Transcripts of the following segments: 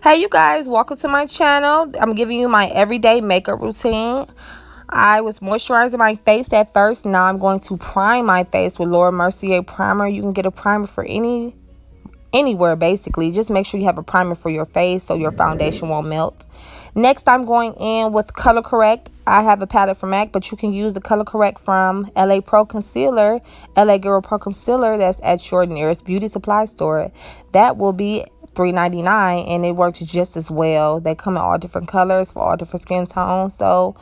Hey you guys, welcome to my channel. I'm giving you my everyday makeup routine. I was moisturizing my face at first. Now I'm going to prime my face with Laura Mercier primer. You can get a primer for anywhere basically. Just make sure you have a primer for your face so your foundation won't melt. Next, I'm going in with Color Correct. I have a palette from MAC, but you can use the Color Correct from LA Pro Concealer, LA Girl Pro Concealer that's at your nearest beauty supply store. That will be $3.99 and it works just as well. They come in all different colors for all different skin tones. So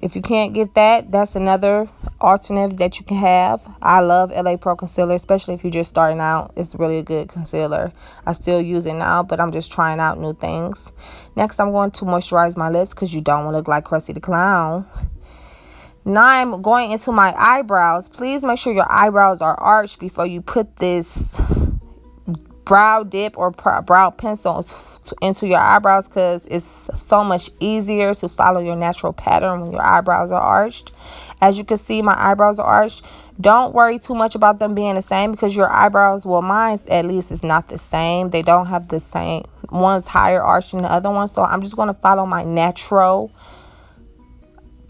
if you can't get that, that's another alternative that you can have. I love LA Pro Concealer, especially if you're just starting out. It's really a good concealer. I still use it now, but I'm just trying out new things. Next, I'm going to moisturize my lips because you don't want to look like Krusty the Clown. Now I'm going into my eyebrows. Please make sure your eyebrows are arched before you put this brow dip or brow pencil into your eyebrows, because it's so much easier to follow your natural pattern when your eyebrows are arched. As you can see, my eyebrows are arched. Don't worry too much about them being the same, because your eyebrows, well, mine at least is not the same. They don't have the same, one's higher arch than the other one. So I'm just going to follow my natural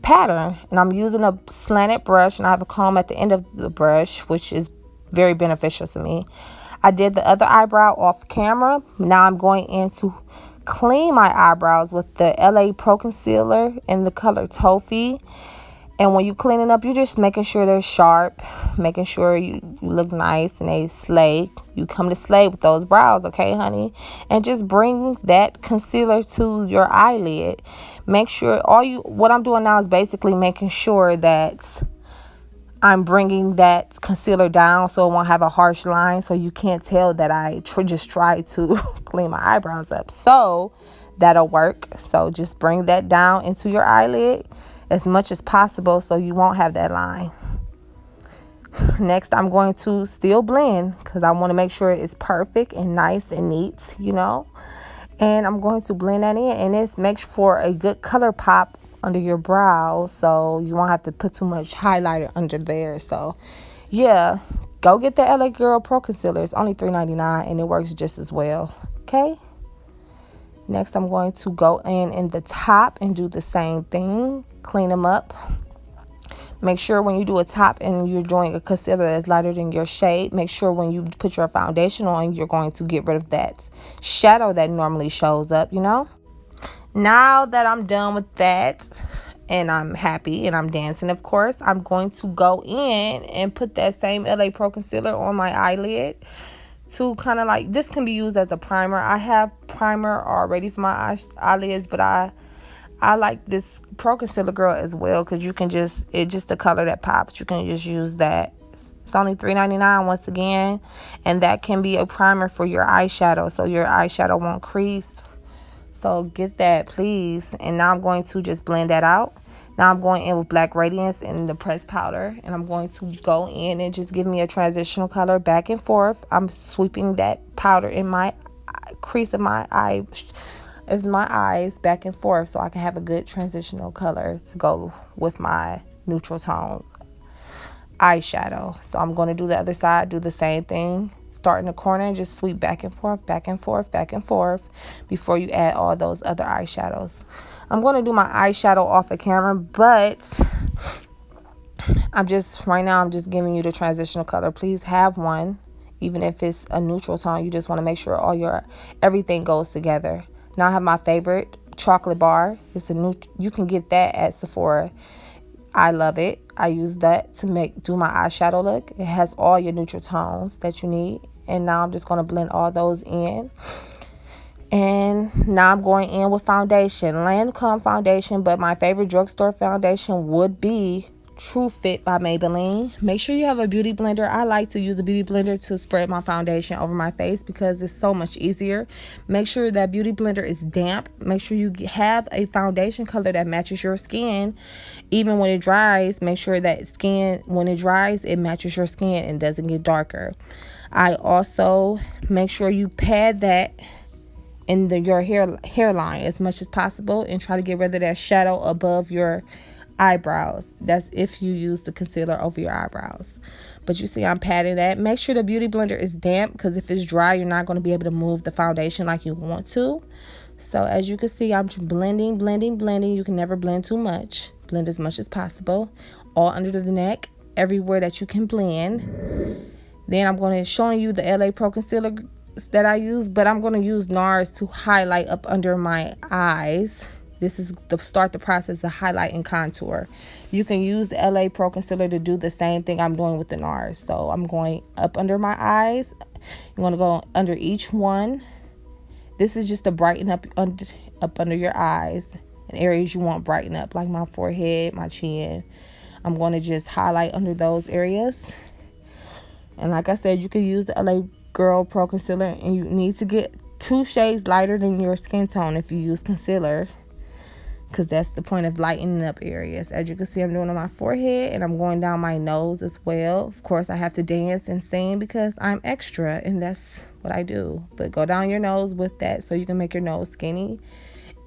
pattern, and I'm using a slanted brush, and I have a comb at the end of the brush, which is very beneficial to me. I did the other eyebrow off camera. Now I'm going in to clean my eyebrows with the LA Pro Concealer in the color Toffee. And when you clean it up, you're just making sure they're sharp, making sure you look nice and they slay. You come to slay with those brows, okay, honey? And just bring that concealer to your eyelid. Make sure what I'm doing now is basically making sure that I'm bringing that concealer down so it won't have a harsh line, so you can't tell that I just tried to clean my eyebrows up. So that'll work. So just bring that down into your eyelid as much as possible so you won't have that line. Next, I'm going to still blend because I want to make sure it's perfect and nice and neat, you know. And I'm going to blend that in, and this makes for a good color pop under your brow, so you won't have to put too much highlighter under there. So yeah, go get the LA Girl Pro Concealer. It's only $3.99 and it works just as well. Okay, next I'm going to go in the top and do the same thing. Clean them up. Make sure when you do a top and you're doing a concealer that's lighter than your shade, make sure when you put your foundation on, you're going to get rid of that shadow that normally shows up, you know. Now that I'm done with that and I'm happy and I'm dancing, of course, I'm going to go in and put that same LA Pro Concealer on my eyelid to kind of like, this can be used as a primer. I have primer already for my eyelids, but I like this Pro Concealer Girl as well, because you can it's just the color that pops. You can just use that. It's only $3.99 once again, and that can be a primer for your eyeshadow so your eyeshadow won't crease. So get that, please. And now I'm going to just blend that out. Now I'm going in with Black Radiance and the pressed powder, and I'm going to go in and just give me a transitional color back and forth. I'm sweeping that powder in my crease of my eye, as my eyes, back and forth, so I can have a good transitional color to go with my neutral tone eyeshadow. So I'm going to do the other side, do the same thing. Start in the corner and just sweep back and forth, back and forth, back and forth before you add all those other eyeshadows. I'm going to do my eyeshadow off of camera, but right now I'm just giving you the transitional color. Please have one, even if it's a neutral tone. You just want to make sure everything goes together. Now I have my favorite chocolate bar. It's you can get that at Sephora. I love it. I use that to do my eyeshadow look. It has all your neutral tones that you need. And now I'm just going to blend all those in. And now I'm going in with foundation. Lancôme foundation, but my favorite drugstore foundation would be True Fit by Maybeline. Make sure you have a beauty blender. I like to use a beauty blender to spread my foundation over my face because it's so much easier. Make sure that beauty blender is damp. Make sure you have a foundation color that matches your skin. Even when it dries, make sure that when it dries, it matches your skin and doesn't get darker. I also make sure you pad that in your hairline as much as possible and try to get rid of that shadow above your eyebrows. That's if you use the concealer over your eyebrows. But you see I'm patting that. Make sure the beauty blender is damp, because if it's dry, you're not going to be able to move the foundation like you want to. So as you can see, I'm blending, blending, blending. You can never blend too much. Blend as much as possible. All under the neck, everywhere that you can blend. Then I'm going to show you the LA Pro Concealer that I use, but I'm going to use NARS to highlight up under my eyes. This is to start the process of highlight and contour. You can use the LA Pro Concealer to do the same thing I'm doing with the NARS. So I'm going up under my eyes. I'm going to go under each one. This is just to brighten up under your eyes and areas you want brighten up, like my forehead, my chin. I'm going to just highlight under those areas. And like I said, you can use the LA Girl Pro Concealer, and you need to get 2 shades lighter than your skin tone if you use concealer, because that's the point of lightening up areas. As you can see, I'm doing on my forehead, and I'm going down my nose as well. Of course, I have to dance and sing because I'm extra, and that's what I do. But go down your nose with that so you can make your nose skinny.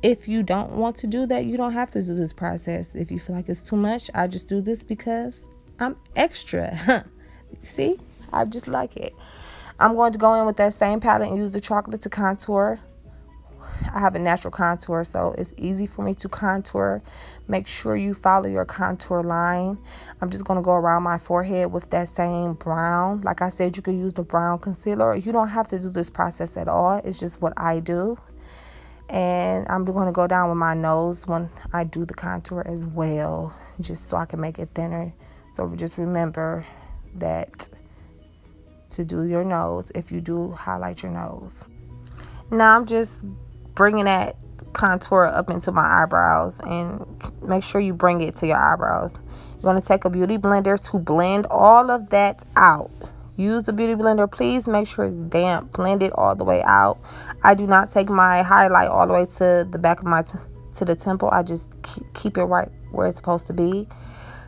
If you don't want to do that, you don't have to do this process. If you feel like it's too much, I just do this because I'm extra. See? I just like it. I'm going to go in with that same palette and use the chocolate to contour. I have a natural contour, so it's easy for me to contour. Make sure you follow your contour line. I'm just going to go around my forehead with that same brown. Like I said, you can use the brown concealer. You don't have to do this process at all. It's just what I do. And I'm going to go down with my nose when I do the contour as well, just so I can make it thinner. So just remember that to do your nose if you do highlight your nose. Now I'm just bringing that contour up into my eyebrows, and make sure you bring it to your eyebrows. You're going to take a beauty blender to blend all of that out. Use the beauty blender. Please make sure it's damp. Blend it all the way out. I do not take my highlight all the way to the back of my to the temple. I just keep it right where it's supposed to be.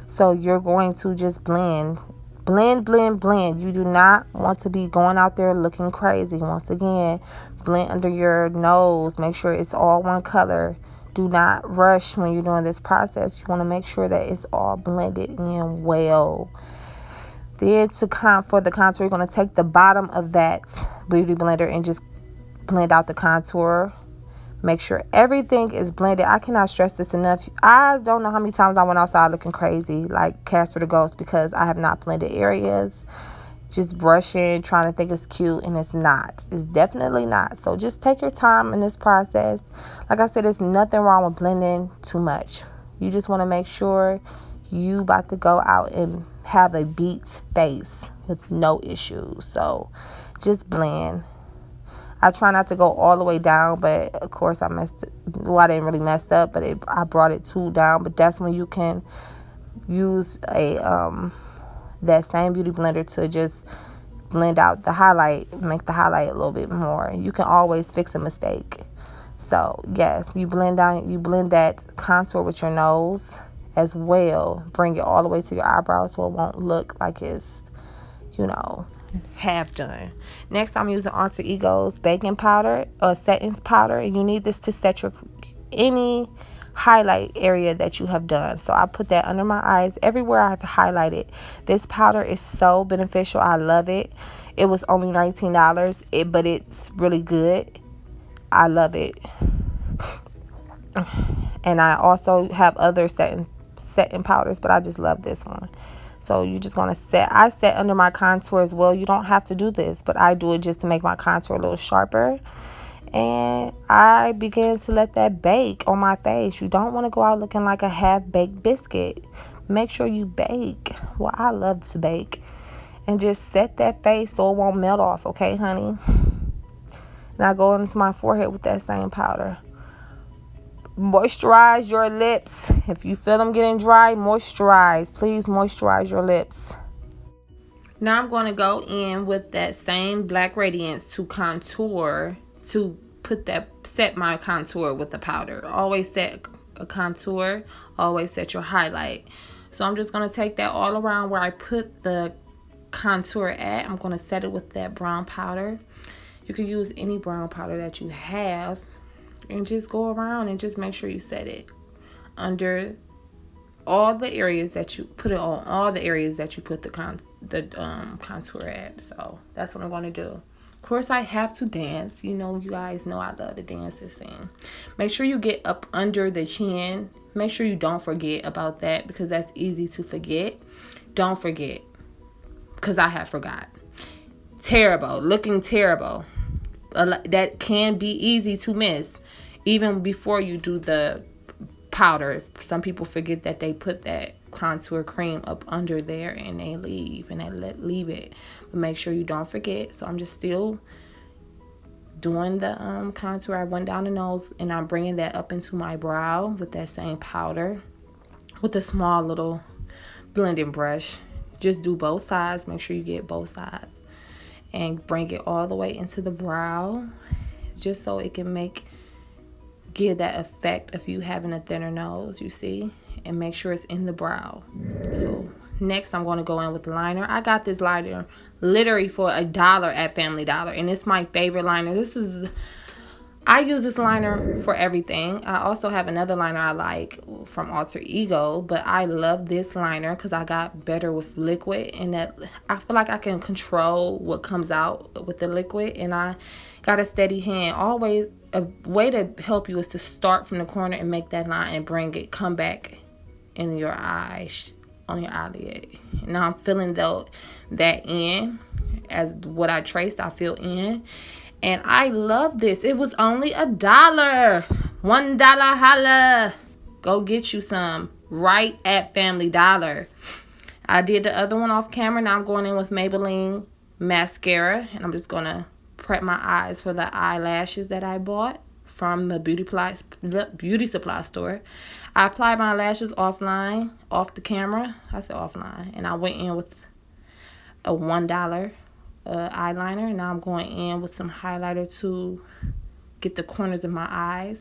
So you're going to just blend. Blend, blend, blend. You do not want to be going out there looking crazy. Once again, blend under your nose. Make sure it's all one color. Do not rush when you're doing this process. You want to make sure that it's all blended in well. Then for the contour, you're going to take the bottom of that beauty blender and just blend out the contour. Make sure everything is blended. I cannot stress this enough. I don't know how many times I went outside looking crazy like Casper the Ghost because I have not blended areas. Just brushing, trying to think it's cute, and it's not. It's definitely not. So just take your time in this process. Like I said, there's nothing wrong with blending too much. You just want to make sure you about to go out and have a beat face with no issues. So just blend. I try not to go all the way down, but of course I messed it. Well, I didn't really mess up, but I brought it too down. But that's when you can use that same beauty blender to just blend out the highlight, make the highlight a little bit more. You can always fix a mistake. So yes, you blend that contour with your nose as well. Bring it all the way to your eyebrows so it won't look like it's, half done. Next, I'm using Alter Ego's baking powder or settings powder, and you need this to set any highlight area that you have done. So I put that under my eyes everywhere I've highlighted. This powder is so beneficial. I love it. It was only $19, but it's really good. I love it. And I also have other setting powders, but I just love this one. So you're just going to set. I set under my contour as well. You don't have to do this, but I do it just to make my contour a little sharper. And I began to let that bake on my face. You don't want to go out looking like a half-baked biscuit. Make sure you bake. Well, I love to bake. And just set that face so it won't melt off, okay, honey? And I go into my forehead with that same powder. Moisturize your lips. If you feel them getting dry, moisturize. Please moisturize your lips. Now I'm going to go in with that same black radiance to contour, to set my contour with the powder. Always set a contour, always set your highlight. So I'm just going to take that all around where I put the contour at. I'm going to set it with that brown powder. You can use any brown powder that you have, and just go around and just make sure you set it under all the areas that you put it on, all the areas that you put the contour at. So that's what I'm going to do. Of course, I have to dance. You know, you guys know I love to dance and sing. Make sure you get up under the chin. Make sure you don't forget about that, because that's easy to forget. Don't forget, because I have forgot. Terrible, looking terrible. That can be easy to miss, even before you do the powder. Some people forget that they put that contour cream up under there and they leave it. But make sure you don't forget. So I'm just still doing the contour. I went down the nose and I'm bringing that up into my brow with that same powder with a small little blending brush. Just do both sides. Make sure you get both sides and bring it all the way into the brow, just so it can give that effect of you having a thinner nose, you see, and make sure it's in the brow. So next I'm going to go in with liner. I got this liner literally for $1 at Family Dollar, and it's my favorite liner. I use this liner for everything. I also have another liner I like from Alter Ego, but I love this liner because I got better with liquid, and that I feel like I can control what comes out with the liquid, and I got a steady hand. Always a way to help you is to start from the corner and make that line and come back in your eyes, on your eyelid. Now I'm filling that in as what I traced. I fill in. And I love this. It was only $1. $1 holla. Go get you some right at Family Dollar. I did the other one off camera. Now I'm going in with Maybeline mascara. And I'm just going to prep my eyes for the eyelashes that I bought from the beauty supply store. I applied my lashes off the camera. I said offline. And I went in with a $1 eyeliner, and now I'm going in with some highlighter to get the corners of my eyes.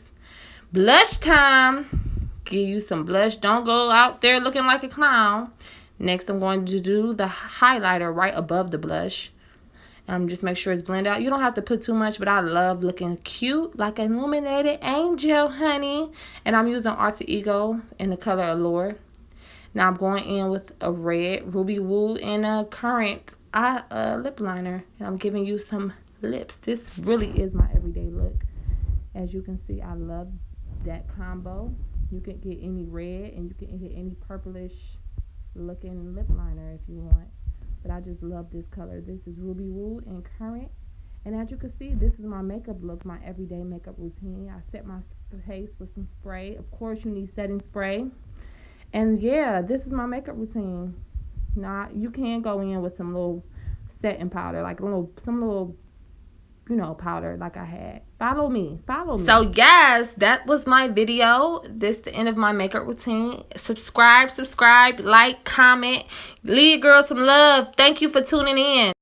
Blush time. Give you some blush. Don't go out there looking like a clown. Next I'm going to do the highlighter right above the blush, and just make sure it's blended out. You don't have to put too much, but I love looking cute like an illuminated angel, honey. And I'm using Alter Ego in the color Allure. Now I'm going in with a red Ruby Woo and a current lip liner, and I'm giving you some lips. This really is my everyday look. As you can see, I love that combo. You can get any red and you can get any purplish looking lip liner if you want, but I just love this color. This is Ruby Woo and current, and as you can see, this is my makeup look, my everyday makeup routine. I set my face with some spray. Of course you need setting spray, and yeah, this is my makeup routine. Now you can go in with some little setting powder, like some little, powder like I had. Follow me. So yes, that was my video. This is the end of my makeup routine. Subscribe, like, comment, leave girls some love. Thank you for tuning in.